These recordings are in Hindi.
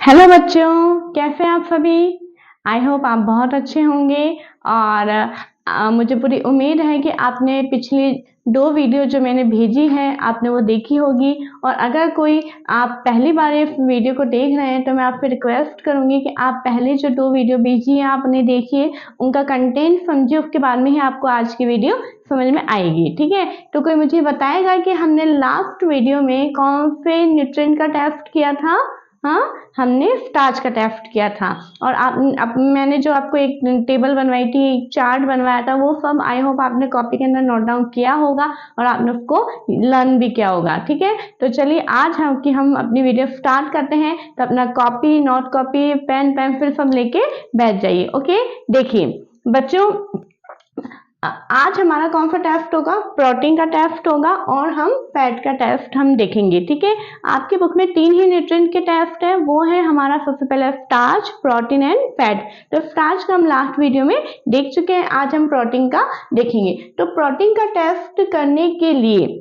हेलो बच्चों, कैसे हैं आप सभी। आई होप आप बहुत अच्छे होंगे। और मुझे पूरी उम्मीद है कि आपने पिछली 2 वीडियो जो मैंने भेजी है आपने वो देखी होगी। और अगर कोई आप पहली बार ये वीडियो को देख रहे हैं तो मैं आपसे रिक्वेस्ट करूंगी कि आप पहले जो 2 वीडियो भेजी है आपने देखिए, उनका कंटेंट समझिए, उसके बाद में ही आपको आज की वीडियो समझ में आएगी। ठीक है, तो कोई मुझे बताएगा कि हमने लास्ट वीडियो में कौन से न्यूट्रिएंट का टेस्ट किया था। हाँ, हमने स्टार्च का टेस्ट किया था। और मैंने जो आपको एक टेबल बनवाई थी, एक चार्ट बनवाया था, वो सब आई होप आपने कॉपी के अंदर नोट डाउन किया होगा और आपने उसको लर्न भी किया होगा। ठीक है, तो चलिए आज हम अपनी वीडियो स्टार्ट करते हैं। तो अपना copy, note copy, pen pencil सब लेके बैठ जाइए। ओके, देखिए बच्चों, आज हमारा कौन सा टेस्ट होगा? प्रोटीन का टेस्ट होगा और हम फैट का टेस्ट हम देखेंगे। ठीक है, आपकी बुक में 3 ही न्यूट्रिएंट के टेस्ट है, वो है हमारा सबसे पहले स्टार्च, प्रोटीन एंड फैट। तो स्टार्च का हम लास्ट वीडियो में देख चुके हैं, आज हम प्रोटीन का देखेंगे। तो प्रोटीन का टेस्ट करने के लिए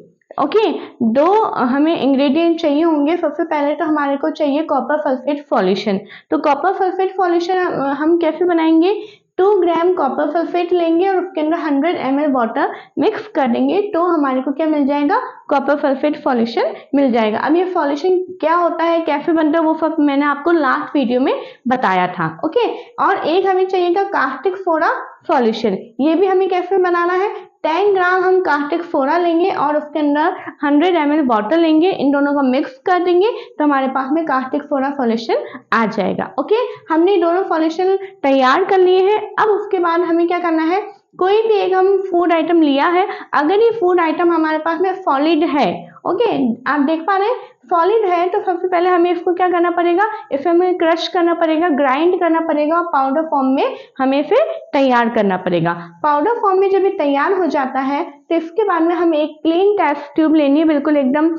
दो हमें इंग्रेडिएंट चाहिए होंगे। सबसे पहले तो हमारे को चाहिए कॉपर सल्फेट सॉल्यूशन। तो कॉपर सल्फेट सॉल्यूशन हम कैसे बनाएंगे? 2 ग्राम कॉपर सल्फेट लेंगे और उसके अंदर 100 ml वाटर मिक्स कर देंगे, तो हमारे को क्या मिल जाएगा? कॉपर सल्फेट सॉल्यूशन मिल जाएगा। अब ये सॉल्यूशन क्या होता है, कैसे बनता है, वो सब मैंने आपको लास्ट वीडियो में बताया था। ओके, और एक हमें चाहिएगा कास्टिक सोडा सॉल्यूशन। ये भी हमें कैसे बनाना है? 10 ग्राम हम कास्टिक सोडा लेंगे और उसके अंदर 100 ml वाटर लेंगे, इन दोनों को मिक्स कर देंगे, तो हमारे पास में कास्टिक सोडा सॉल्यूशन आ जाएगा। ओके, हमने दोनों सॉल्यूशन तैयार कर लिए हैं। अब उसके बाद हमें क्या करना है? कोई भी एक हम फूड आइटम लिया है, अगर ये फूड आइटम हमारे पास में सॉलिड है, ओके, आप देख पा रहे हैं सॉलिड है, तो सबसे पहले हमें इसको क्या करना पड़ेगा? इसे हमें क्रश करना पड़ेगा, ग्राइंड करना पड़ेगा और पाउडर फॉर्म में हमें इसे तैयार करना पड़ेगा। पाउडर फॉर्म में जब ये तैयार हो जाता है तो इसके बाद में हमें एक क्लीन टेस्ट ट्यूब लेनी है, बिल्कुल एकदम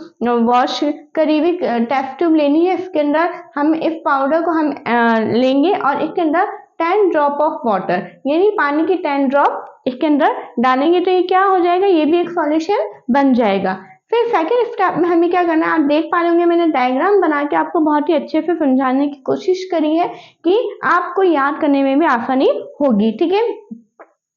वॉश करी हुई टेस्ट ट्यूब लेनी है। इसके अंदर हम इस पाउडर को हम लेंगे और इसके अंदर 10 ड्रॉप ऑफ वाटर, यानी पानी की 10 ड्रॉप इसके अंदर डालेंगे, तो ये क्या हो जाएगा? ये भी एक सॉल्यूशन बन जाएगा। फिर सेकेंड स्टेप में हमें क्या करना है? आप देख पा रहे होंगे मैंने डायग्राम बना के आपको बहुत ही अच्छे से समझाने की कोशिश करी है कि आपको याद करने में भी आसानी होगी। ठीक है,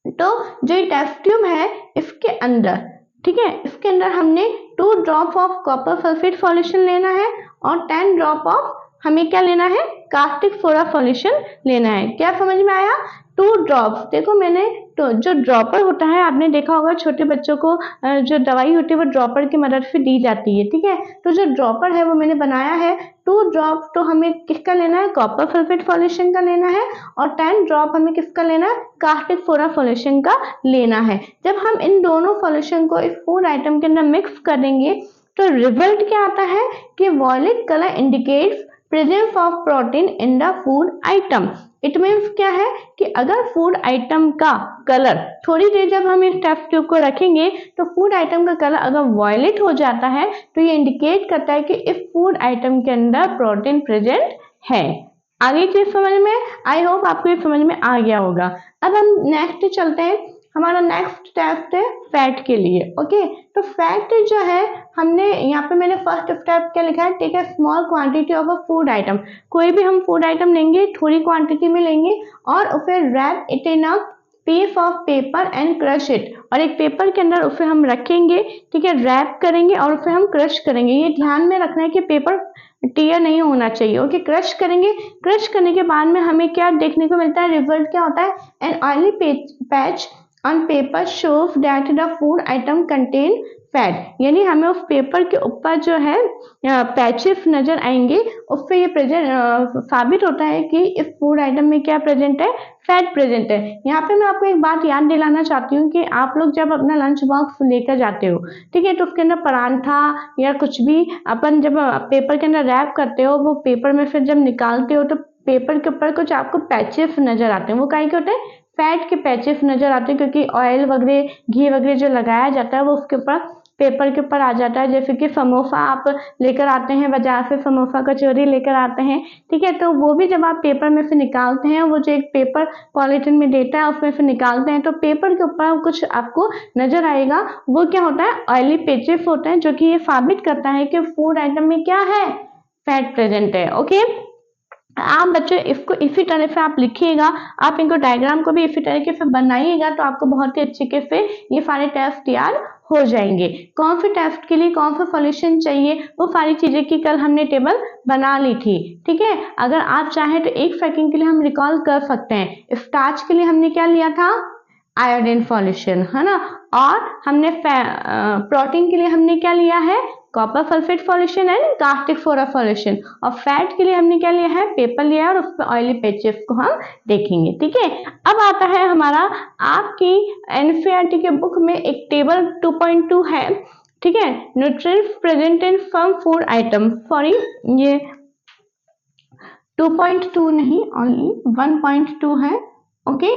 तो जो ये टेस्ट ट्यूब है इसके अंदर, ठीक है, इसके अंदर हमने 2 drop of copper sulphate solution लेना है और 10 ड्रॉप ऑफ हमें क्या लेना है? कास्टिक सोडा सॉल्यूशन लेना है। क्या समझ में आया? 2 ड्रॉप्स। देखो मैंने तो जो ड्रॉपर होता है, आपने देखा होगा छोटे बच्चों को जो दवाई होती है वो ड्रॉपर की मदद से दी जाती है। ठीक है, तो जो ड्रॉपर है वो मैंने बनाया है। 2 ड्रॉप तो हमें किसका लेना है? कॉपर सल्फेट सॉल्यूशन का लेना है और 10 ड्रॉप हमें किसका लेना है? कास्टिक सोडा सॉल्यूशन का लेना है। जब हम इन दोनों सॉल्यूशन को इस फूड आइटम के अंदर मिक्स करेंगे तो रिजल्ट क्या आता है कि violet colour indicates presence of protein in the food item. It means क्या है कि अगर फूड आइटम का कलर, थोड़ी देर जब हम इस टेस्ट ट्यूब को रखेंगे तो फूड आइटम का कलर अगर वॉयलेट हो जाता है तो ये इंडिकेट करता है कि इस फूड आइटम के अंदर प्रोटीन प्रेजेंट है। आगे चीज समझ में? आई होप आपको ये समझ में आ गया होगा। अब हम नेक्स्ट चलते हैं। हमारा नेक्स्ट टेस्ट है फैट के लिए। ओके, तो फैट जो है, हमने यहाँ पे मैंने फर्स्ट स्टेप क्या लिखा है? Take a small quantity of a food item. कोई भी हम फूड आइटम लेंगे, थोड़ी क्वांटिटी में लेंगे और उसे wrap it in a piece of paper and crush it. और एक पेपर के अंदर उसे हम रखेंगे, ठीक है, रैप करेंगे और उसे हम क्रश करेंगे। ये ध्यान में रखना है कि पेपर टीयर नहीं होना चाहिए। ओके, क्रश करेंगे। क्रश करने के बाद में हमें क्या देखने को मिलता है? रिजल्ट क्या होता है? An oily patch on paper shows that the food item contain fat, यानी हमें उस पेपर के ऊपर जो है पैचेस नजर आएंगे, उससे ये साबित होता है कि इस फूड आइटम में क्या प्रेजेंट है? फैट प्रेजेंट है। यहाँ पे मैं आपको एक बात याद दिलाना चाहती हूँ कि आप लोग जब अपना लंच बॉक्स लेकर जाते हो, ठीक है, तो उसके अंदर परांठा या कुछ भी अपन जब पेपर के अंदर रैप करते हो, वो पेपर में फिर जब निकालते हो तो पेपर के ऊपर कुछ आपको पैचेस नजर आते हैं। वो काहे के होते हैं? फैट के पैचेस नजर आते हैं, क्योंकि ऑयल वगैरह, घी वगैरह जो लगाया जाता है वो उसके ऊपर, पेपर के ऊपर आ जाता है। जैसे कि समोसा आप लेकर आते हैं बाजार से, समोसा कचौरी लेकर आते हैं, ठीक है, तो वो भी जब आप पेपर में से निकालते हैं, वो जो एक पेपर पॉलिथीन में देता है उसमें से निकालते हैं, तो पेपर के ऊपर कुछ आपको नजर आएगा। वो क्या होता है? ऑयली पेचेस होते हैं, जो कि ये साबित करता है कि फूड आइटम में क्या है? फैट प्रेजेंट है। ओके, आप बच्चों इसको इसी तरह से आप लिखिएगा, आप इनको डायग्राम को भी इसी तरीके से बनाइएगा तो आपको बहुत ही अच्छे से ये सारे टेस्ट याद हो जाएंगे। कौन से टेस्ट के लिए कौन सा सॉल्यूशन चाहिए वो सारी चीजें की कल हमने टेबल बना ली थी, ठीक है। अगर आप चाहें तो एक सेकंड के लिए हम रिकॉल कर सकते हैं। स्टार्च के लिए हमने क्या लिया था, आयोडीन सॉल्यूशन, है ना। और हमने प्रोटीन के लिए हमने क्या लिया है, copper sulphate solution and caustic soda solution. और फैट के लिए हमने क्या लिया है, पेपर लिया है और उस पर ऑयली पैचेस को हम देखेंगे, ठीक है। अब आता है हमारा आपकी एनसीईआरटी के बुक में एक टेबल 2.2 है, ठीक है, nutrients present in some food item, sorry ये 2.2 नहीं ओनली 1.2 है, ओके।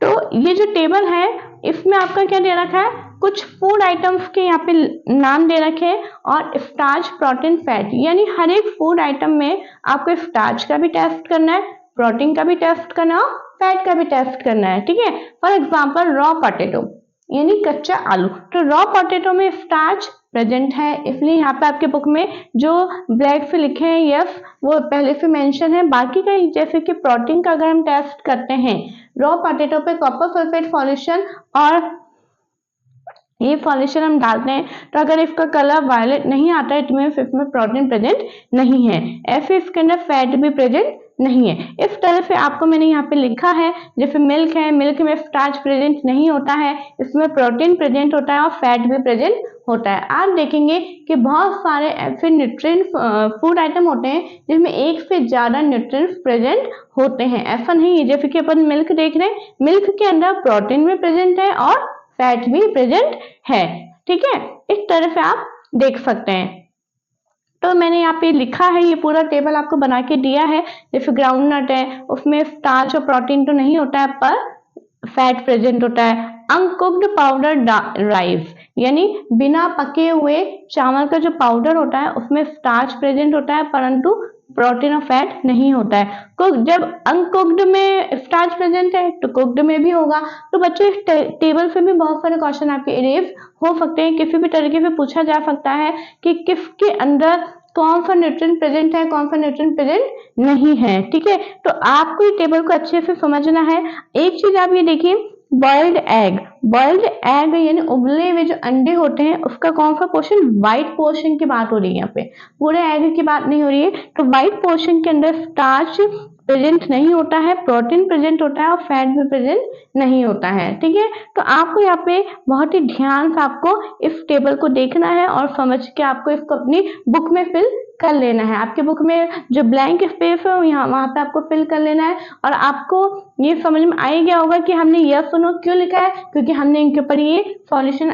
तो ये जो टेबल है इसमें आपका क्या दे रखा है, कुछ फूड आइटम्स के यहाँ पे नाम दे रखे हैं और स्टार्च, प्रोटीन, फैट, यानी हर एक फूड आइटम में आपको स्टार्च का भी टेस्ट करना है, प्रोटीन का भी टेस्ट करना है और फैट का भी टेस्ट करना है, ठीक है। फॉर एग्जाम्पल रॉ पोटैटो यानी कच्चा आलू, तो रॉ पोटैटो में स्टार्च प्रेजेंट है, इसलिए यहाँ पे आपके बुक में जो ब्लैक से लिखे हैं यस वो पहले से मेंशन है। बाकी का जैसे कि प्रोटीन का अगर हम टेस्ट करते हैं रॉ पोटैटो पे कॉपर सल्फेट सॉल्यूशन और ये सॉल्यूशन हम डालते हैं तो अगर इसका कलर वायलेट नहीं आता है तो इसमें प्रोटीन प्रेजेंट नहीं है, ऐसे इसके अंदर फैट भी प्रेजेंट नहीं है। इस तरह से आपको मैंने यहाँ पे लिखा है, जैसे मिल्क है, मिल्क में स्टार्च प्रेजेंट नहीं होता है, इसमें प्रोटीन प्रेजेंट होता है और फैट भी प्रेजेंट होता है। आप देखेंगे कि बहुत सारे ऐसे न्यूट्रिएंट फूड आइटम होते हैं जिसमें एक से ज्यादा न्यूट्रिएंट्स प्रेजेंट होते हैं, ऐसा नहीं है। जैसे कि अपन मिल्क देख रहे हैं, मिल्क के अंदर प्रोटीन भी प्रेजेंट है और फैट भी प्रेजेंट है, ठीक है। इस तरह से आप देख सकते हैं। तो मैंने यहाँ पे लिखा है, ये पूरा टेबल आपको बना के दिया है। जैसे ग्राउंड नट है उसमें स्टार्च और प्रोटीन तो नहीं होता है पर फैट प्रेजेंट होता है। अनकुक्ड पाउडर राइस यानी बिना पके हुए चावल का जो पाउडर होता है उसमें स्टार्च प्रेजेंट होता है परंतु प्रोटीन और फैट नहीं होता है। जब अनकुक्ड में स्टार्च प्रेजेंट है तो कुक्ड में भी होगा। तो बच्चों इस टेबल से भी बहुत सारे क्वेश्चन आपके इरेज हो सकते हैं, किसी भी तरीके से पूछा जा सकता है कि किसके अंदर कौन सा न्यूट्रिएंट प्रेजेंट है, कौन सा न्यूट्रिएंट प्रेजेंट नहीं है, ठीक है। तो आपको ये टेबल को अच्छे से समझना है। एक चीज आप ये देखिए, बॉइल्ड एग, बॉइल्ड एग यानी उबले हुए जो अंडे होते हैं उसका कौन सा पोर्शन, व्हाइट पोर्शन की बात हो रही है, यहाँ पे पूरे एग की बात नहीं हो रही है। तो व्हाइट पोर्शन के अंदर स्टार्च प्रेजेंट नहीं होता है, प्रोटीन प्रेजेंट होता है और फैट भी प्रेजेंट नहीं होता है, ठीक है। तो आपको यहाँ पे बहुत ही ध्यान से आपको इस टेबल को देखना है और समझ के आपको इसको अपनी बुक में फिल कर लेना है। आपके बुक में जो ब्लैंक स्पेस है यहाँ वहां पे आपको फिल कर लेना है और आपको ये समझ में आ ही गया होगा कि हमने यस और नो क्यों लिखा है, क्योंकि हमने इनके ऊपर ये सॉल्यूशन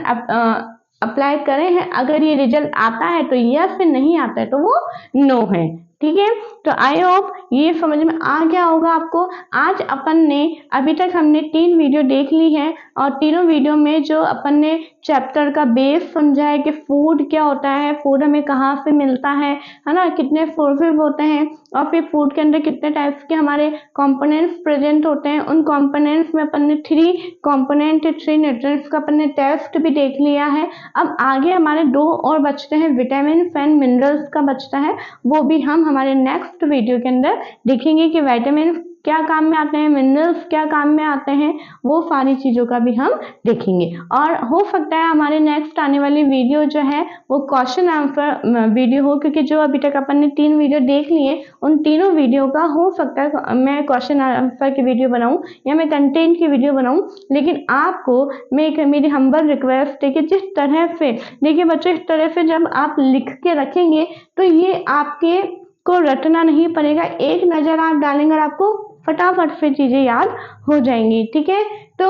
अप्लाई करे हैं। अगर ये रिजल्ट आता है तो यस, नहीं आता है तो वो नो है, ठीक है। तो आई होप ये समझ में आ गया होगा आपको। आज अपन ने अभी तक हमने 3 वीडियो देख ली है और तीनों वीडियो में जो अपन ने चैप्टर का बेस समझा है कि फूड क्या होता है, फूड हमें कहाँ से मिलता है ना, कितने सोर्सेज होते हैं और फिर फूड के अंदर कितने टाइप्स के हमारे कंपोनेंट्स प्रेजेंट होते हैं। उन कंपोनेंट्स में अपन ने 3 कंपोनेंट 3 न्यूट्रिएंट्स का अपन ने टेस्ट भी देख लिया है। अब आगे हमारे 2 और बचते हैं, विटामिन एंड मिनरल्स का बचता है, वो भी हम हमारे नेक्स्ट वीडियो के अंदर देखेंगे कि विटामिन क्या काम में आते हैं, मिनरल्स क्या काम में आते हैं, वो सारी चीजों का भी हम देखेंगे। और हो सकता है हमारे नेक्स्ट आने वाली वीडियो जो है वो क्वेश्चन आंसर वीडियो हो, क्योंकि जो अभी तक अपन ने 3 वीडियो देख लिए उन तीनों वीडियो का हो सकता है मैं क्वेश्चन आंसर की वीडियो बनाऊं या मैं कंटेंट की वीडियो बनाऊं। लेकिन आपको मेरी हम्बल रिक्वेस्ट है कि जिस तरह से देखिए बच्चों, इस तरह से जब आप लिख के रखेंगे तो ये आपके को रटना नहीं पड़ेगा, एक नजर आप डालेंगे और आपको फटाफट से चीजें याद हो जाएंगी, ठीक है। तो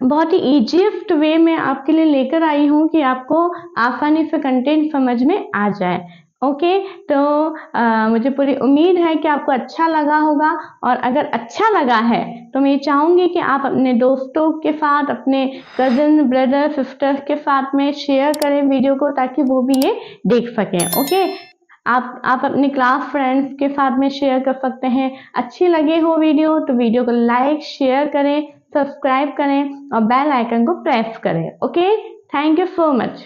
बहुत ही इजीएस्ट वे में आपके लिए लेकर आई हूँ कि आपको आसानी से कंटेंट समझ में आ जाए, ओके। तो मुझे पूरी उम्मीद है कि आपको अच्छा लगा होगा और अगर अच्छा लगा है तो मैं चाहूंगी कि आप अपने दोस्तों के साथ, अपने कजन ब्रदर सिस्टर्स के साथ में शेयर करें वीडियो को, ताकि वो भी ये देख सकें, ओके। आप अपने क्लास फ्रेंड्स के साथ में शेयर कर सकते हैं। अच्छी लगे हो वीडियो तो वीडियो को लाइक शेयर करें, सब्सक्राइब करें और बेल आइकन को प्रेस करें, okay. Thank you so much.